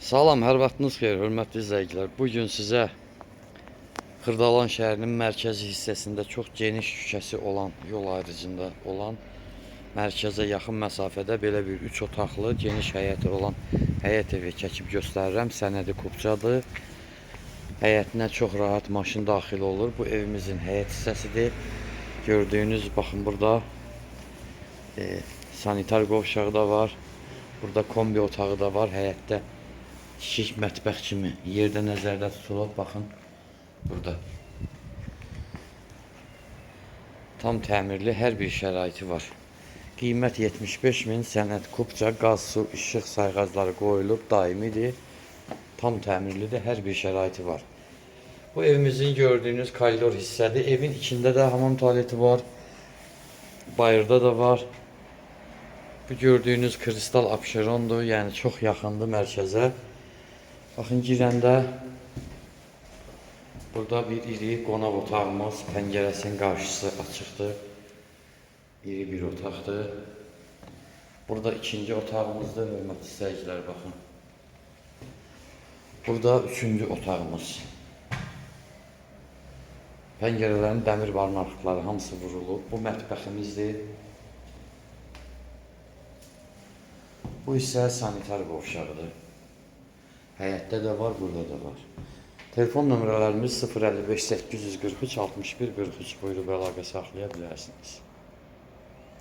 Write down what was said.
Salam, hər vaxtınız xeyir, hörmətli izləyicilər. Bugün sizə Xırdalan şəhərinin mərkəzi hissəsində çox geniş küçəsi olan, yol ayrıcında olan, mərkəzə yaxın məsafədə belə bir 3 otaqlı, geniş həyəti olan həyət evi çəkib göstərirəm. Sənədi Kupçadır. Həyətinə çox rahat maşın daxil olur. Bu evimizin həyət hissəsidir. Gördüyünüz, baxın burada sanitar qovşağı da var. Burada kombi otağı da var həyətdə. Kiçik mətbəx kimi yerdə nəzərdə tutulub, baxın burada. Tam təmirli hər bir şəraiti var. Qiymət 75.000, Sənəd Kupça, qaz, su, işıq sayğacları qoyulub, daimidir. Tam təmirlidir, hər bir şəraiti var. Bu evimizin gördüyünüz koridor hissədir. Evin içində də hamam tualeti var. Bayırda da var. Bu gördüyünüz kristal apşerondur, yəni çox yaxındır mərkəzə. Baxın, girəndə burada bir iri qonaq otağımız, pəncərəsinin qarşısı açıqdır. İri bir otaqdır. Burada ikinci otağımızdır, hörmətli izləyicilər, baxın. Burada üçüncü otağımız. Pəncərələrin dəmir barmaqlıqları hamısı vurulub. Bu mətbəximizdir. Bu isə sanitar qovşağıdır. Həyətdə də var, burada da var. Telefon nömrələrimiz 055 843 61 43, buyurub əlaqə saxlaya bilərsiniz.